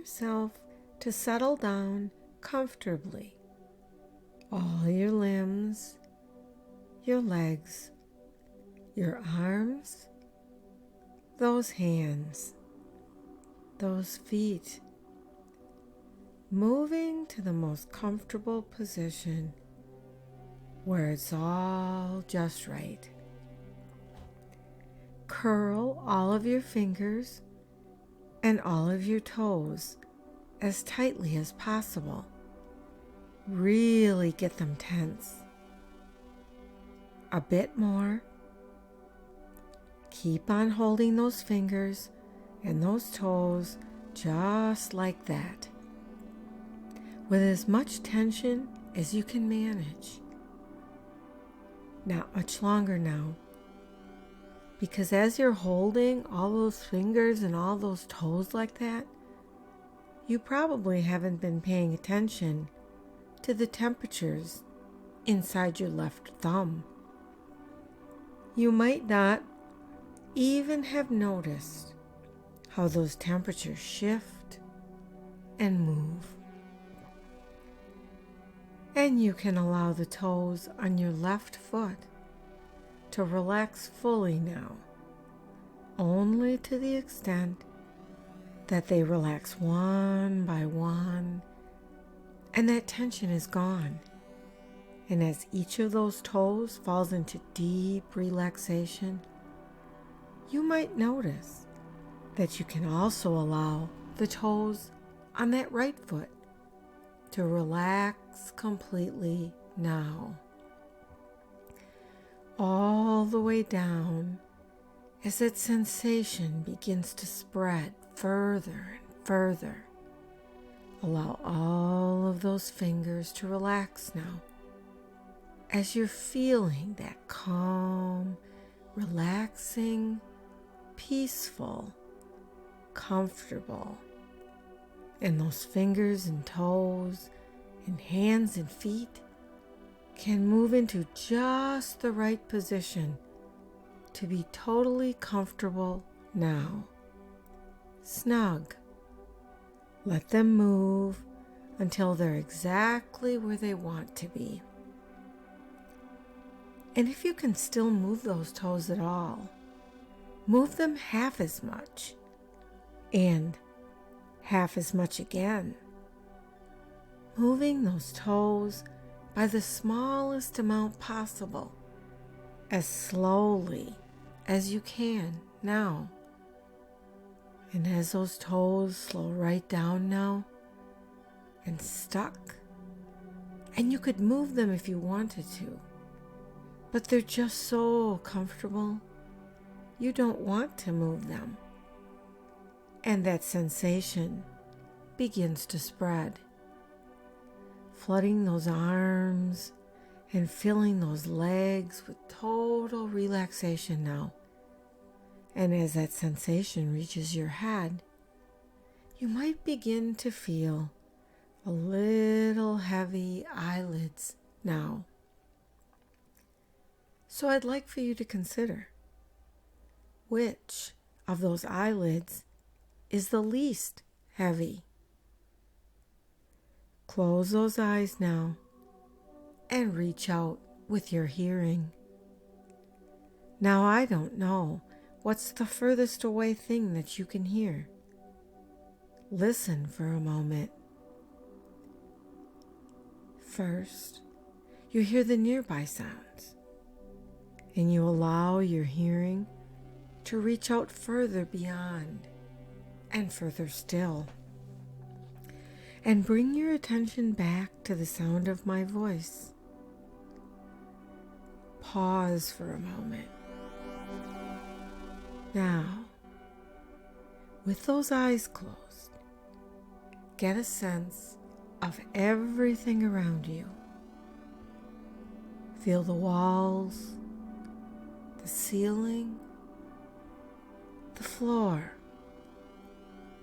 yourself to settle down comfortably. All your limbs, your legs, your arms, those hands, those feet, moving to the most comfortable position where it's all just right. Curl all of your fingers and all of your toes as tightly as possible. Really get them tense. A bit more. Keep on holding those fingers and those toes just like that, with as much tension as you can manage. Not much longer now, because as you're holding all those fingers and all those toes like that, you probably haven't been paying attention to the temperatures inside your left thumb. You might not even have noticed how those temperatures shift and move. And you can allow the toes on your left foot to relax fully now, only to the extent that they relax one by one, and that tension is gone. And as each of those toes falls into deep relaxation, you might notice that you can also allow the toes on that right foot to relax completely now, all the way down as that sensation begins to spread further and further. Allow all of those fingers to relax now as you're feeling that calm, relaxing, peaceful, comfortable. And those fingers and toes and hands and feet can move into just the right position to be totally comfortable now. Snug. Let them move until they're exactly where they want to be. And if you can still move those toes at all, move them half as much and half as much again, moving those toes by the smallest amount possible, as slowly as you can now. And as those toes slow right down now and stuck, and you could move them if you wanted to, but they're just so comfortable, you don't want to move them. And that sensation begins to spread, flooding those arms and filling those legs with total relaxation now. And as that sensation reaches your head, you might begin to feel a little heavy eyelids now. So I'd like for you to consider which of those eyelids is the least heavy. Close those eyes now and reach out with your hearing. Now I don't know what's the furthest away thing that you can hear. Listen for a moment. First, you hear the nearby sounds, and you allow your hearing to reach out further beyond and further still. And bring your attention back to the sound of my voice. Pause for a moment. Now, with those eyes closed, get a sense of everything around you. Feel the walls, the ceiling, the floor,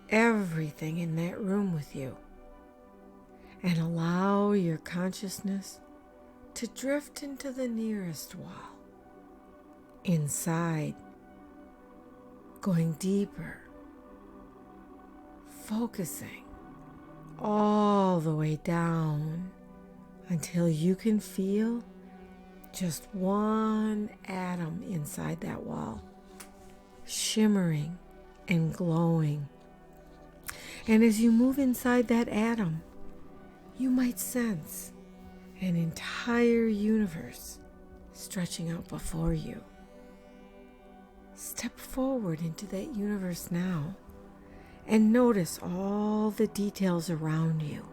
everything in that room with you. And allow your consciousness to drift into the nearest wall, inside, going deeper, focusing all the way down until you can feel just one atom inside that wall, shimmering and glowing. And as you move inside that atom, you might sense an entire universe stretching out before you. Step forward into that universe now and notice all the details around you.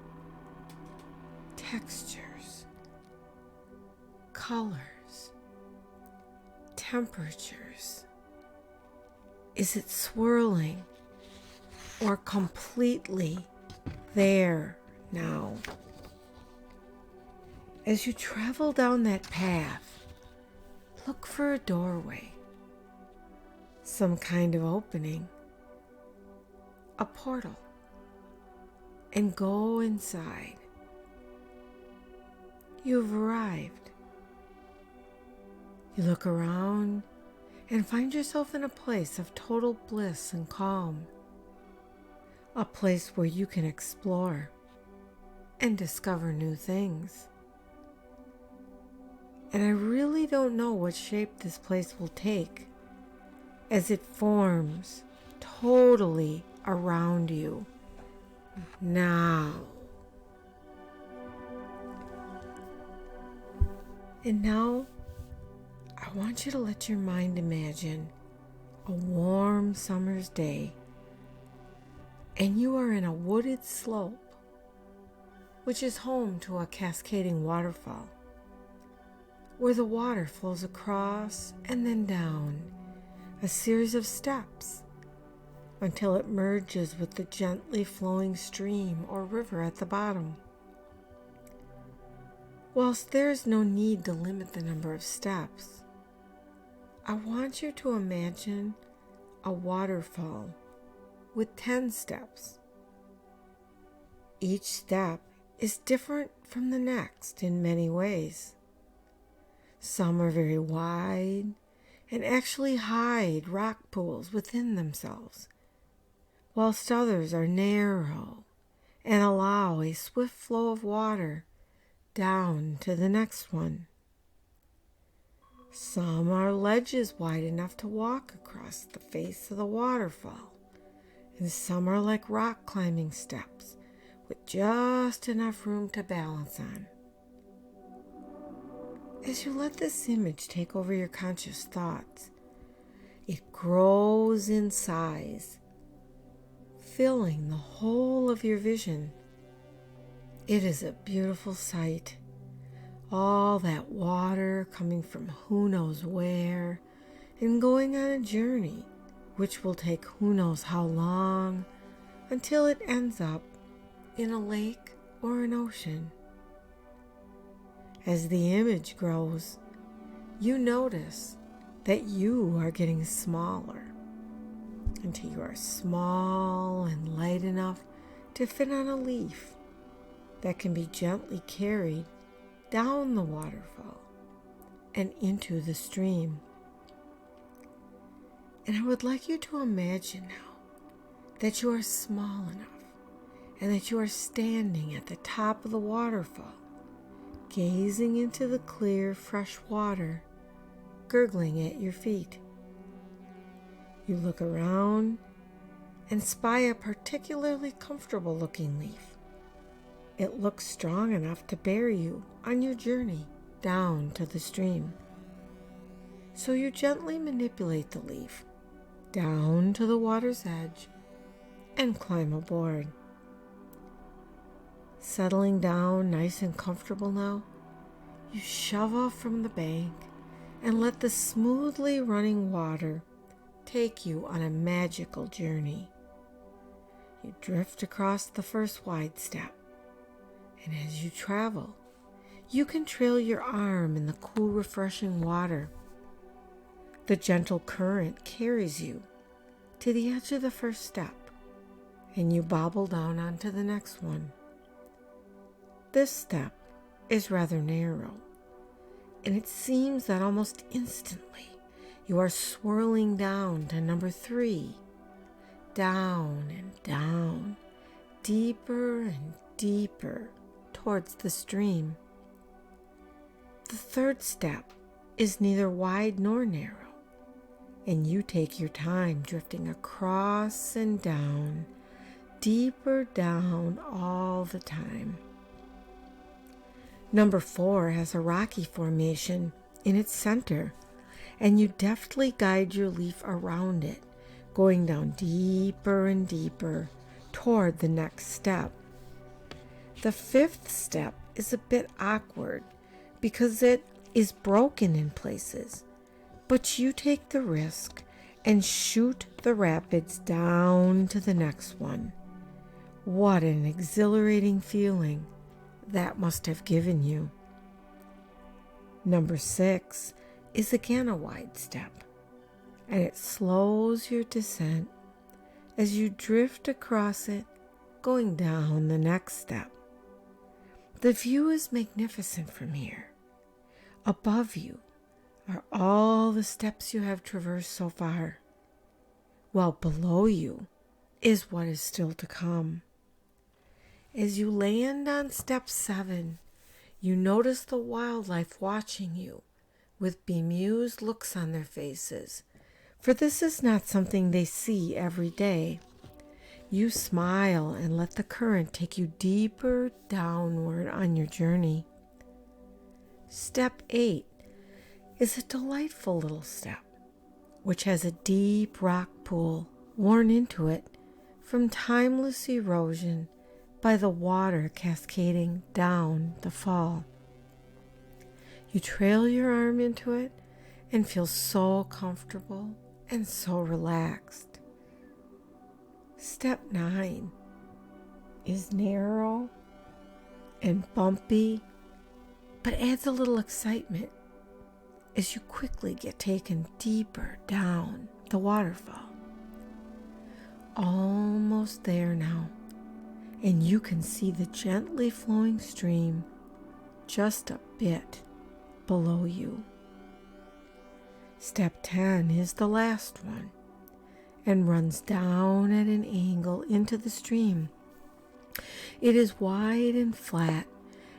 Textures, colors, temperatures. Is it swirling or completely there now? As you travel down that path, look for a doorway, some kind of opening, a portal, and go inside. You've arrived. You look around and find yourself in a place of total bliss and calm, a place where you can explore and discover new things. And I really don't know what shape this place will take as it forms totally around you now. And now, I want you to let your mind imagine a warm summer's day, and you are in a wooded slope, which is home to a cascading waterfall, where the water flows across and then down a series of steps until it merges with the gently flowing stream or river at the bottom. Whilst there is no need to limit the number of steps, I want you to imagine a waterfall with 10 steps. Each step is different from the next in many ways. Some are very wide and actually hide rock pools within themselves, whilst others are narrow and allow a swift flow of water down to the next one. Some are ledges wide enough to walk across the face of the waterfall, and some are like rock climbing steps with just enough room to balance on. As you let this image take over your conscious thoughts, it grows in size, filling the whole of your vision. It is a beautiful sight. All that water coming from who knows where and going on a journey which will take who knows how long until it ends up in a lake or an ocean. As the image grows, you notice that you are getting smaller until you are small and light enough to fit on a leaf that can be gently carried down the waterfall and into the stream. And I would like you to imagine now that you are small enough and that you are standing at the top of the waterfall, gazing into the clear, fresh water gurgling at your feet. You look around and spy a particularly comfortable looking leaf. It looks strong enough to bear you on your journey down to the stream. So you gently manipulate the leaf down to the water's edge and climb aboard. Settling down nice and comfortable now, you shove off from the bank and let the smoothly running water take you on a magical journey. You drift across the first wide step, and as you travel, you can trail your arm in the cool, refreshing water. The gentle current carries you to the edge of the first step, and you bobble down onto the next one. This step is rather narrow, and it seems that almost instantly you are swirling down to number 3, down and down, deeper and deeper towards the stream. The third step is neither wide nor narrow, and you take your time drifting across and down, deeper down all the time. Number 4 has a rocky formation in its center, and you deftly guide your leaf around it, going down deeper and deeper toward the next step. The 5th step is a bit awkward because it is broken in places, but you take the risk and shoot the rapids down to the next one. What an exhilarating feeling that must have given you. Number 6 is again a wide step, and it slows your descent as you drift across it, going down the next step. The view is magnificent from here. Above you are all the steps you have traversed so far, while below you is what is still to come. As you land on step 7, you notice the wildlife watching you with bemused looks on their faces, for this is not something they see every day. You smile and let the current take you deeper downward on your journey. Step 8 is a delightful little step, which has a deep rock pool worn into it from timeless erosion by the water cascading down the fall. You trail your arm into it and feel so comfortable and so relaxed. Step 9 is narrow and bumpy, but adds a little excitement as you quickly get taken deeper down the waterfall. Almost there now, and you can see the gently flowing stream just a bit below you. Step 10 is the last one and runs down at an angle into the stream. It is wide and flat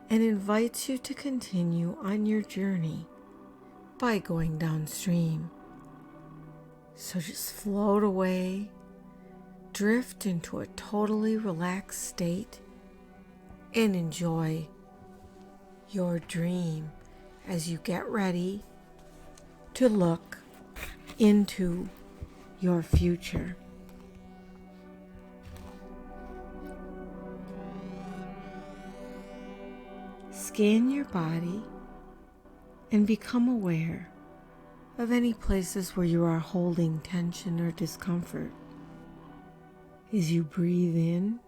and invites you to continue on your journey by going downstream. So just float away, drift into a totally relaxed state, and enjoy your dream as you get ready to look into your future. Scan your body and become aware of any places where you are holding tension or discomfort. As you breathe in,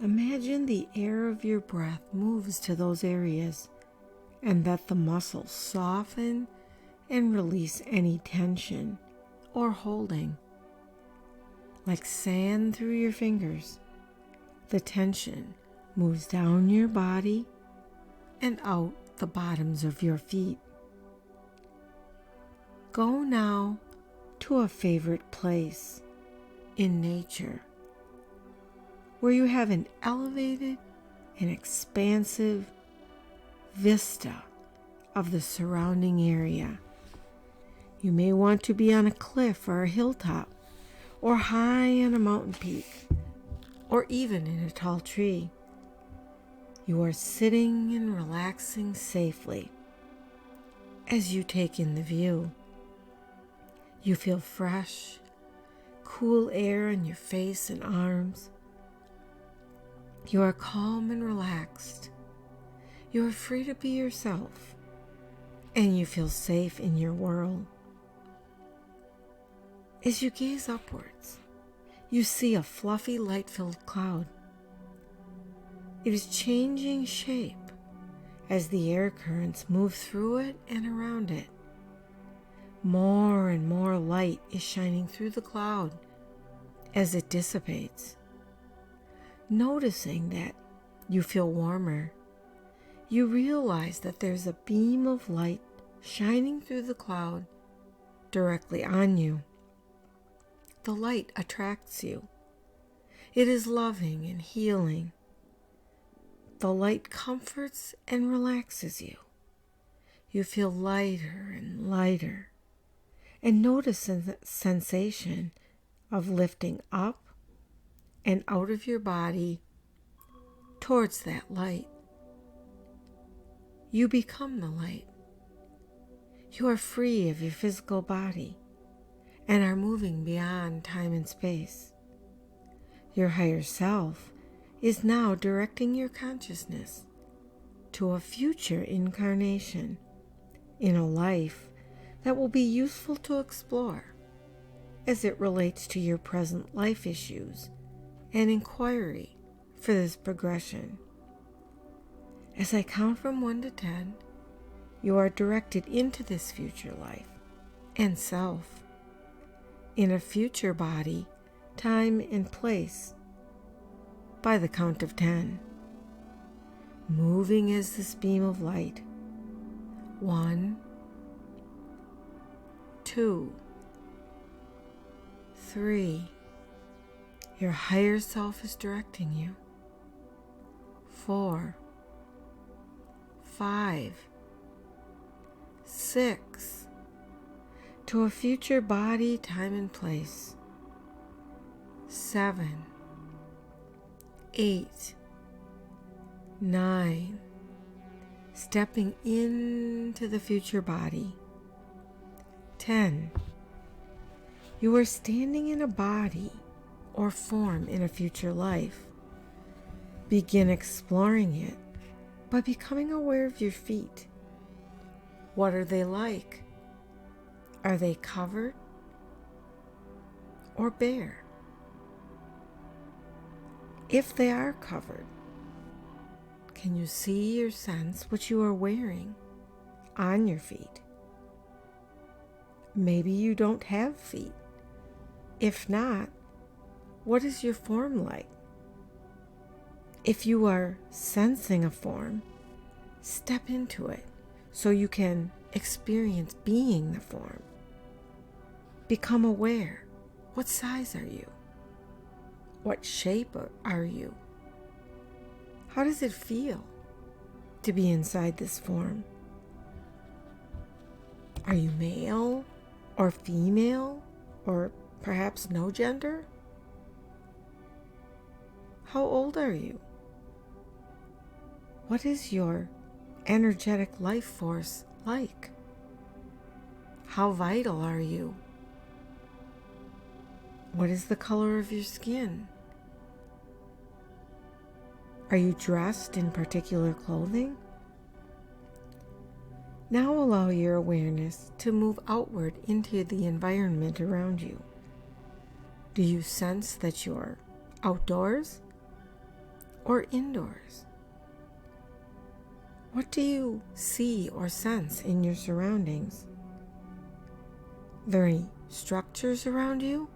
imagine the air of your breath moves to those areas and that the muscles soften and release any tension or holding. Like sand through your fingers, the tension moves down your body and out the bottoms of your feet. Go now to a favorite place in nature where you have an elevated and expansive vista of the surrounding area. You may want to be on a cliff or a hilltop, or high on a mountain peak, or even in a tall tree. You are sitting and relaxing safely as you take in the view. You feel fresh, cool air in your face and arms. You are calm and relaxed. You are free to be yourself, and you feel safe in your world. As you gaze upwards, you see a fluffy, light-filled cloud. It is changing shape as the air currents move through it and around it. More and more light is shining through the cloud as it dissipates. Noticing that you feel warmer, you realize that there's a beam of light shining through the cloud directly on you. The light attracts you, It is loving and healing. The light comforts and relaxes you. You feel lighter and lighter, and notice the sensation of lifting up and out of your body towards that light. You become the light. You are free of your physical body and are moving beyond time and space. Your higher self is now directing your consciousness to a future incarnation in a life that will be useful to explore as it relates to your present life issues and inquiry for this progression. As I count from 1 to 10, you are directed into this future life and self in a future body, time, and place by the count of 10, moving as this beam of light. 1, 2, 3. Your higher self is directing you. 4, 5, 6. To a future body, time, and place. 7, 8, 9. Stepping into the future body. 10. You are standing in a body or form in a future life. Begin exploring it by becoming aware of your feet. What are they like? Are they covered or bare? If they are covered, can you see or sense what you are wearing on your feet? Maybe you don't have feet. If not, what is your form like? If you are sensing a form, step into it so you can experience being the form. Become aware. What size are you? What shape are you? How does it feel to be inside this form? Are you male or female or perhaps no gender? How old are you? What is your energetic life force like? How vital are you? What is the color of your skin? Are you dressed in particular clothing? Now allow your awareness to move outward into the environment around you. Do you sense that you're outdoors or indoors? What do you see or sense in your surroundings? Are there any structures around you?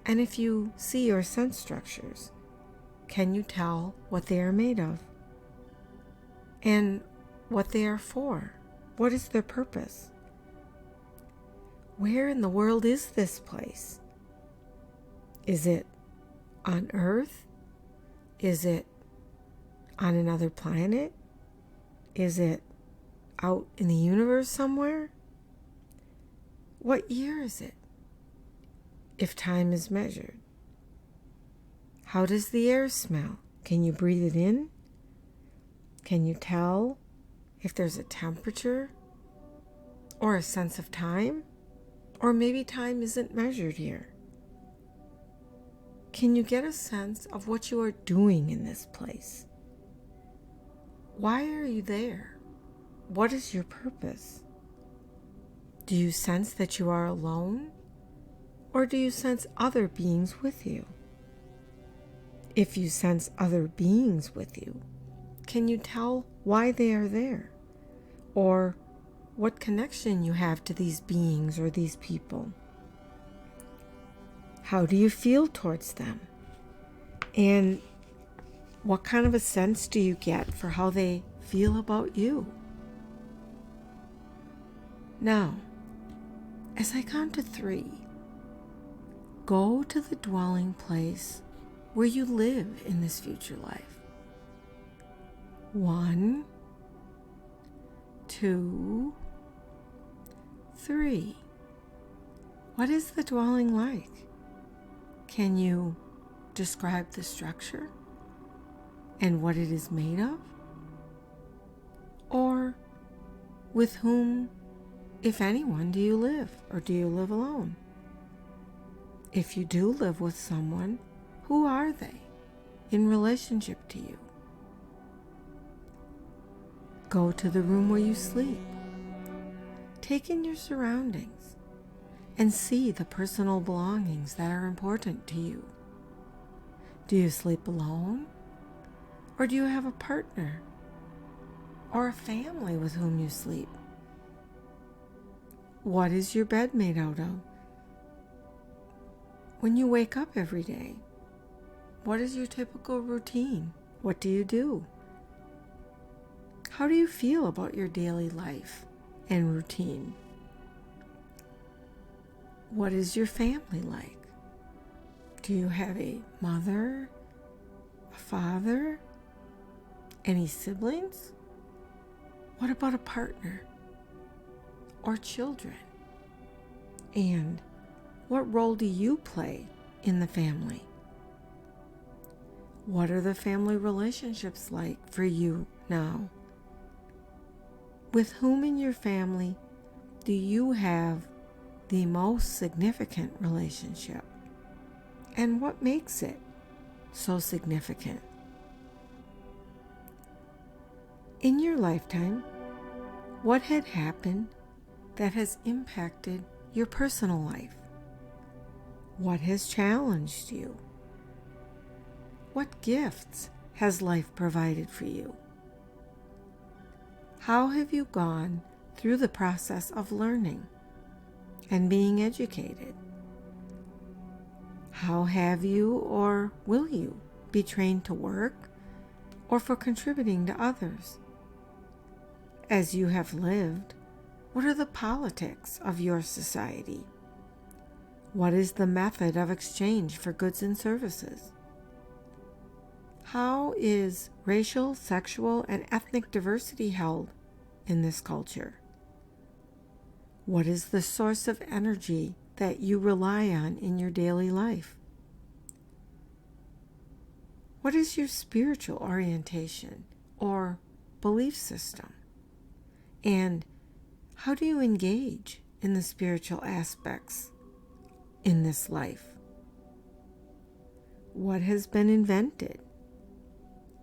And if you see or sense structures, can you tell what they are made of? And what they are for? What is their purpose? Where in the world is this place? Is it on Earth? Is it on another planet? Is it out in the universe somewhere? What year is it, if time is measured? How does the air smell? Can you breathe it in? Can you tell if there's a temperature or a sense of time? Or maybe time isn't measured here. Can you get a sense of what you are doing in this place? Why are you there? What is your purpose? Do you sense that you are alone? Or do you sense other beings with you? If you sense other beings with you, can you tell why they are there? Or what connection you have to these beings or these people? How do you feel towards them? And what kind of a sense do you get for how they feel about you? Now, as I count to 3, go to the dwelling place where you live in this future life. 1, 2, 3. What is the dwelling like? Can you describe the structure and what it is made of? Or with whom, if anyone, do you live, or do you live alone? If you do live with someone, who are they in relationship to you? Go to the room where you sleep. Take in your surroundings and see the personal belongings that are important to you. Do you sleep alone? Or do you have a partner or a family with whom you sleep? What is your bed made out of? When you wake up every day, what is your typical routine? What do you do? How do you feel about your daily life and routine? What is your family like? Do you have a mother, a father, any siblings? What about a partner or children? And what role do you play in the family? What are the family relationships like for you now? With whom in your family do you have the most significant relationship? And what makes it so significant? In your lifetime, what had happened that has impacted your personal life? What has challenged you? What gifts has life provided for you? How have you gone through the process of learning and being educated? How have you or will you be trained to work or for contributing to others? As you have lived, what are the politics of your society? What is the method of exchange for goods and services? How is racial, sexual, and ethnic diversity held in this culture? What is the source of energy that you rely on in your daily life? What is your spiritual orientation or belief system? And how do you engage in the spiritual aspects in this life? What has been invented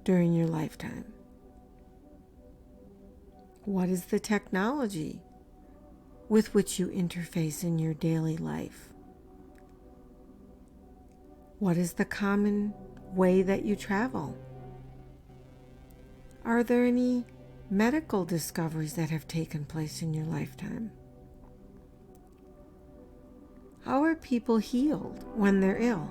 during your lifetime? What is the technology with which you interface in your daily life? What is the common way that you travel? Are there any medical discoveries that have taken place in your lifetime? How are people healed when they're ill?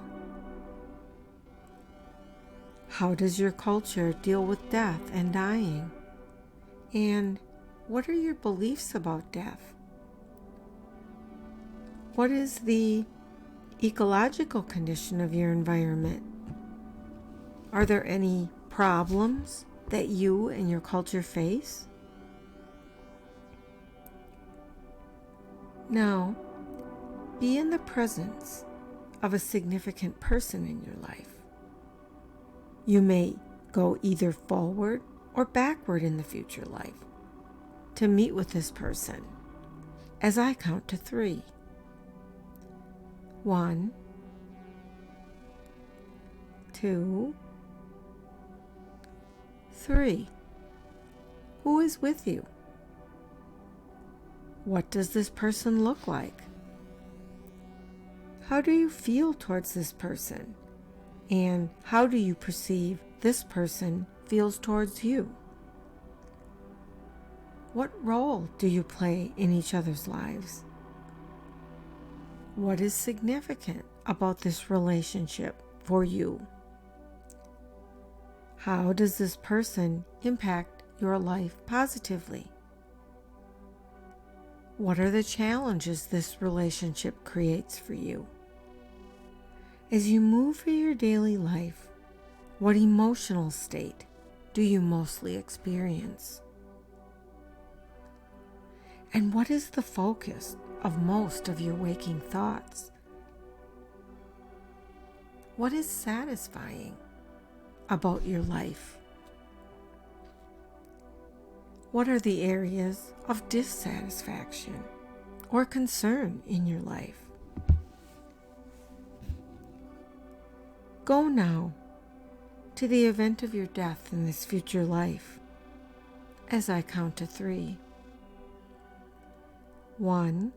How does your culture deal with death and dying? And what are your beliefs about death? What is the ecological condition of your environment? Are there any problems that you and your culture face? Now, be in the presence of a significant person in your life. You may go either forward or backward in the future life to meet with this person as I count to 3. 1, 2, 3. Who is with you? What does this person look like? How do you feel towards this person? And how do you perceive this person feels towards you? What role do you play in each other's lives? What is significant about this relationship for you? How does this person impact your life positively? What are the challenges this relationship creates for you? As you move through your daily life, what emotional state do you mostly experience? And what is the focus of most of your waking thoughts? What is satisfying about your life? What are the areas of dissatisfaction or concern in your life? Go now to the event of your death in this future life as I count to 3. 1,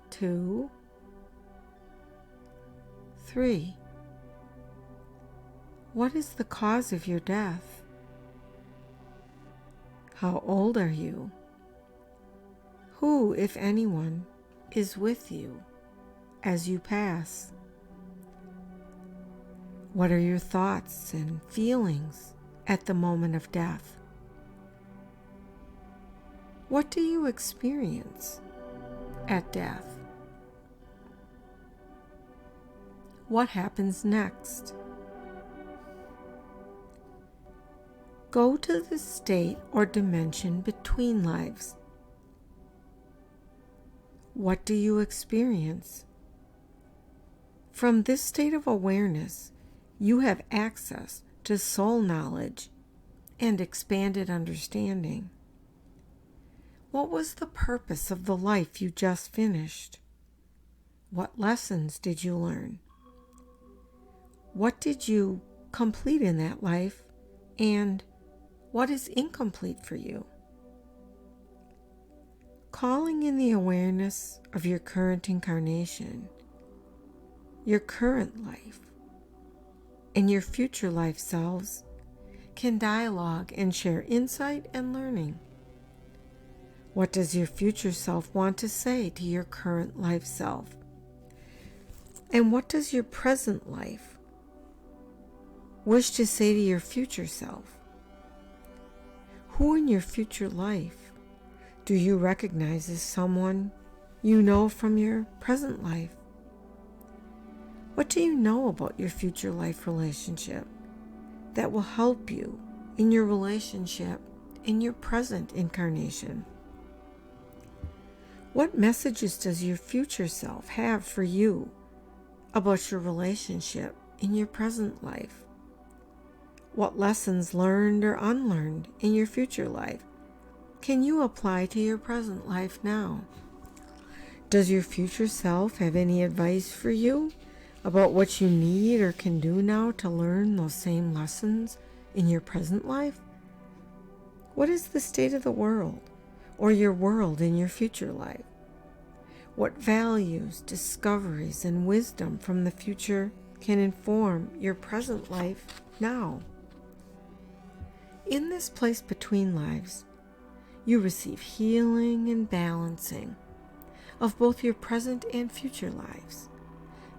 2, 3. What is the cause of your death? How old are you? Who, if anyone, is with you as you pass? What are your thoughts and feelings at the moment of death? What do you experience at death? What happens next? Go to the state or dimension between lives. What do you experience? From this state of awareness, you have access to soul knowledge and expanded understanding. What was the purpose of the life you just finished? What lessons did you learn? What did you complete in that life, and what is incomplete for you? Calling in the awareness of your current incarnation, your current life, and your future life selves can dialogue and share insight and learning. What does your future self want to say to your current life self? And what does your present life wish to say to your future self? Who in your future life do you recognize as someone you know from your present life? What do you know about your future life relationship that will help you in your relationship in your present incarnation? What messages does your future self have for you about your relationship in your present life? What lessons learned or unlearned in your future life can you apply to your present life now? Does your future self have any advice for you about what you need or can do now to learn those same lessons in your present life? What is the state of the world or your world in your future life? What values, discoveries, and wisdom from the future can inform your present life now? In this place between lives, you receive healing and balancing of both your present and future lives,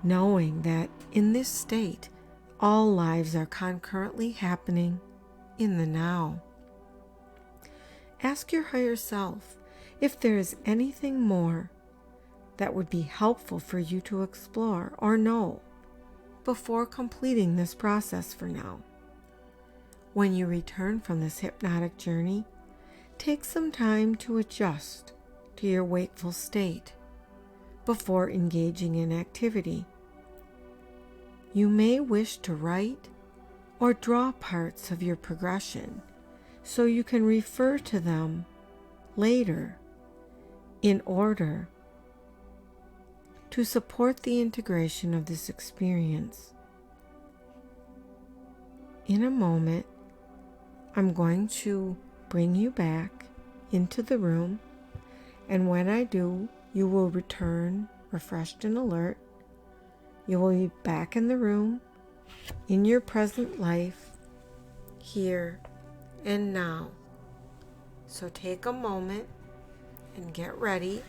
knowing that in this state, all lives are concurrently happening in the now. Ask your higher self if there is anything more that would be helpful for you to explore or know before completing this process for now. When you return from this hypnotic journey, take some time to adjust to your wakeful state before engaging in activity. You may wish to write or draw parts of your progression so you can refer to them later in order to support the integration of this experience. In a moment, I'm going to bring you back into the room, and when I do, you will return refreshed and alert. You will be back in the room, in your present life, here and now. So take a moment and get ready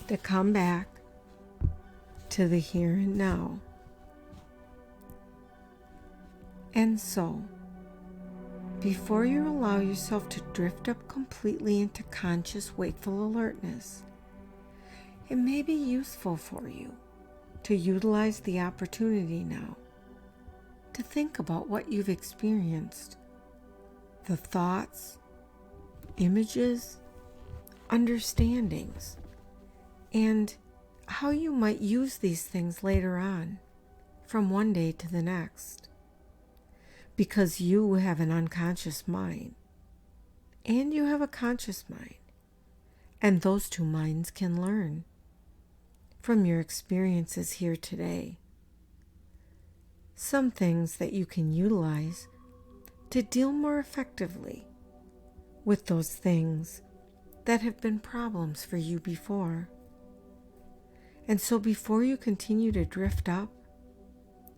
to come back to the here and now. And so, before you allow yourself to drift up completely into conscious wakeful alertness, It may be useful for you to utilize the opportunity now to think about what you've experienced, the thoughts, images, understandings, and how you might use these things later on, from one day to the next. Because you have an unconscious mind, and you have a conscious mind, and those two minds can learn from your experiences here today. Some things that you can utilize to deal more effectively with those things that have been problems for you before. And so before you continue to drift up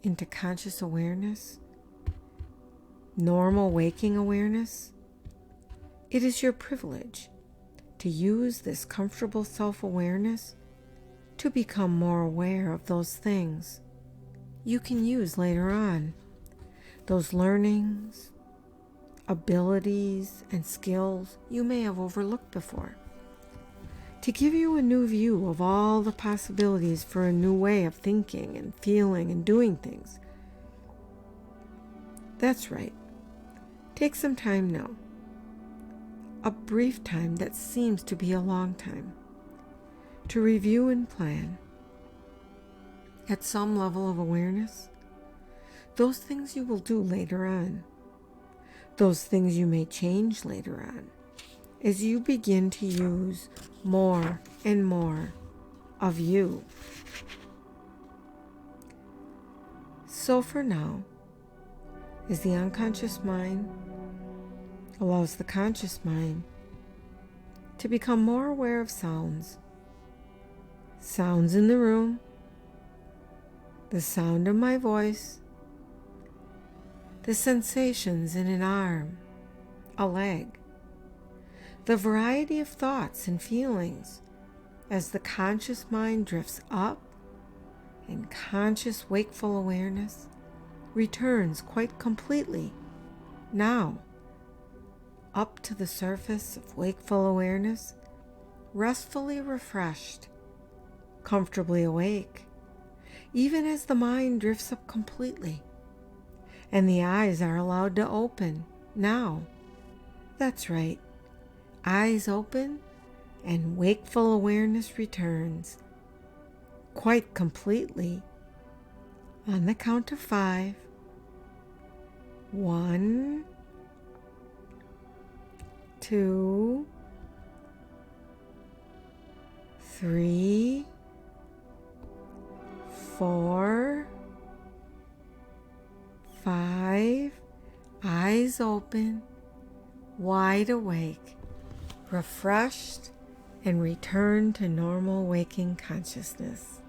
into conscious awareness, normal waking awareness, it is your privilege to use this comfortable self-awareness to become more aware of those things you can use later on, those learnings, abilities, and skills you may have overlooked before, to give you a new view of all the possibilities for a new way of thinking and feeling and doing things. That's right. Take some time now, a brief time that seems to be a long time, to review and plan, at some level of awareness, those things you will do later on, those things you may change later on, as you begin to use more and more of you. So for now, as the unconscious mind allows the conscious mind to become more aware of sounds in the room, the sound of my voice, the sensations in an arm, a leg, the variety of thoughts and feelings as the conscious mind drifts up and conscious wakeful awareness returns quite completely now up to the surface of wakeful awareness, restfully refreshed, comfortably awake, even as the mind drifts up completely and the eyes are allowed to open now. That's right. Eyes open and wakeful awareness returns quite completely on the count of 5. 1, 2, 3, 4, 5, eyes open, wide awake, refreshed, and return to normal waking consciousness.